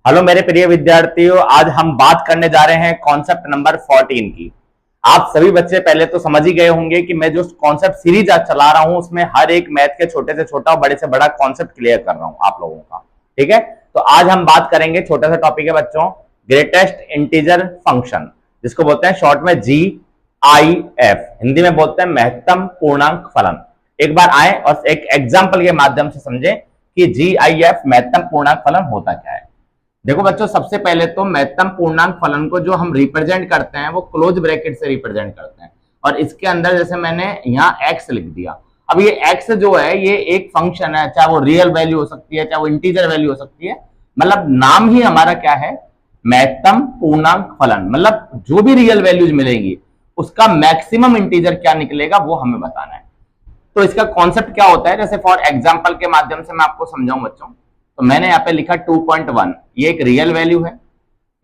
Hello मेरे प्रिय विद्यार्थियों, आज हम बात करने जा रहे हैं कॉन्सेप्ट नंबर 14 की। आप सभी बच्चे पहले तो समझ ही गए होंगे कि मैं जो कॉन्सेप्ट सीरीज आज चला रहा हूं उसमें हर एक मैथ के छोटे से छोटा और बड़े से बड़ा कॉन्सेप्ट क्लियर कर रहा हूं आप लोगों का। ठीक है, तो आज हम बात करेंगे, छोटा सा टॉपिक है बच्चों, ग्रेटेस्ट इंटीजर फंक्शन, जिसको बोलते हैं शॉर्ट में GIF, हिंदी में बोलते हैं महत्तम पूर्णांक फलन। एक बार आए और एक एग्जाम्पल के माध्यम से समझें कि GIF महत्तम पूर्णांक फलन होता क्या है। देखो बच्चों, सबसे पहले तो महत्तम पूर्णांक फलन को जो हम रिप्रेजेंट करते हैं वो क्लोज ब्रैकेट से रिप्रेजेंट करते हैं, और इसके अंदर जैसे मैंने यहाँ x लिख दिया। अब ये x जो है ये एक फंक्शन है, चाहे वो रियल वैल्यू हो सकती है चाहे वो इंटीजर वैल्यू हो सकती है, मतलब नाम ही हमारा क्या है, महत्तम पूर्णांक फलन। मतलब जो भी रियल वैल्यूज मिलेंगी उसका मैक्सिमम इंटीजर क्या निकलेगा वो हमें बताना है। तो इसका कॉन्सेप्ट क्या होता है, जैसे फॉर एग्जाम्पल के माध्यम से मैं आपको समझाऊं बच्चों, तो मैंने यहाँ पे लिखा 2.1, ये एक रियल वैल्यू है।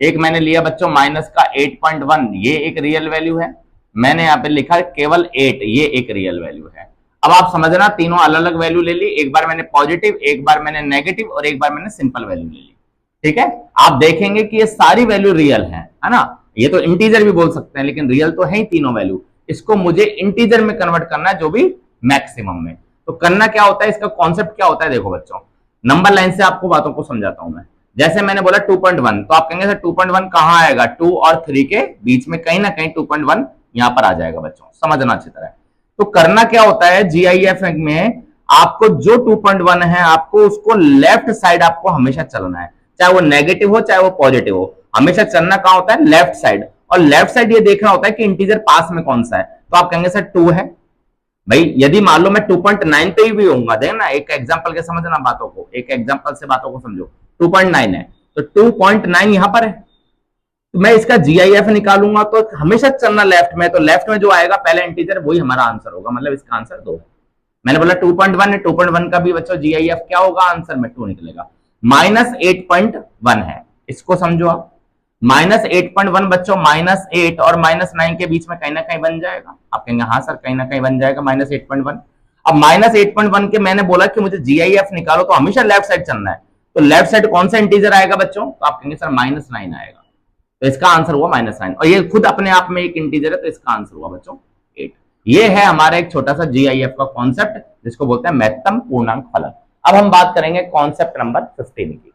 एक मैंने लिया बच्चों माइनस का 8.1, ये एक रियल वैल्यू है। मैंने यहाँ पे लिखा केवल 8, ये एक रियल वैल्यू है। अब आप समझना, तीनों अलग अलग वैल्यू ले ली, एक बार मैंने पॉजिटिव, एक बार मैंने नेगेटिव और एक बार मैंने सिंपल वैल्यू ले ली। ठीक है, आप देखेंगे कि ये सारी वैल्यू रियल है ना। ये तो इंटीजर भी बोल सकते हैं लेकिन रियल तो है ही तीनों वैल्यू। इसको मुझे इंटीजर में कन्वर्ट करना है, जो भी मैक्सिमम में। तो करना क्या होता है, इसका कॉन्सेप्ट क्या होता है, देखो बच्चों, नंबर लाइन से आपको बातों को समझाता हूं मैं। जैसे मैंने बोला 2.1, तो आप कहेंगे सर 2.1 कहां आएगा, 2 और 3 के बीच में कहीं ना कहीं 2.1 यहां पर आ जाएगा बच्चों, समझना अच्छी तरह। तो करना क्या होता है GIF में, आपको जो 2.1 है आपको उसको लेफ्ट साइड आपको हमेशा चलना है, चाहे वो नेगेटिव हो चाहे वो पॉजिटिव हो, हमेशा चलना कहां होता है, लेफ्ट साइड। और लेफ्ट साइड ये देखना होता है कि इंटीजर पास में कौन सा है। तो आप कहेंगे सर 2 है भाई, यदि मान लो मैं 2.9 पे भी होऊंगा, देखना एक एग्जांपल के समझना बातों को, एक एग्जांपल से बातों को समझो। 2.9 है तो 2.9 यहां पर है, तो मैं इसका GIF निकालूंगा तो हमेशा चलना लेफ्ट में, तो लेफ्ट में जो आएगा पहला इंटीजर वही हमारा आंसर होगा, मतलब इसका आंसर 2 है। मैंने बोला 2.1 है, 2.1 का भी बच्चों GIF क्या होगा, आंसर में 2 निकलेगा। माइनस 8.1 है, इसको समझो आप। -8.1 बच्चों, -8 और -9 के बीच में कहीं ना कहीं बन जाएगा। आप कहेंगे हाँ सर कहीं ना कहीं बन जाएगा -8.1। अब -8.1 के मैंने बोला कि मुझे GIF निकालो, तो हमेशा लेफ्ट साइड चलना है। तो लेफ्ट साइड कौन सा इंटीजर आएगा बच्चों, तो आप कहेंगे सर -9 आएगा, तो इसका आंसर हुआ -9, और ये खुद अपने आप में एक इंटीजर है, तो इसका आंसर हुआ बच्चों 8। ये है हमारा एक छोटा सा GIF का कॉन्सेप्ट, जिसको बोलते हैं महत्तम पूर्णांक फलन। अब हम बात करेंगे कॉन्सेप्ट नंबर 15 की।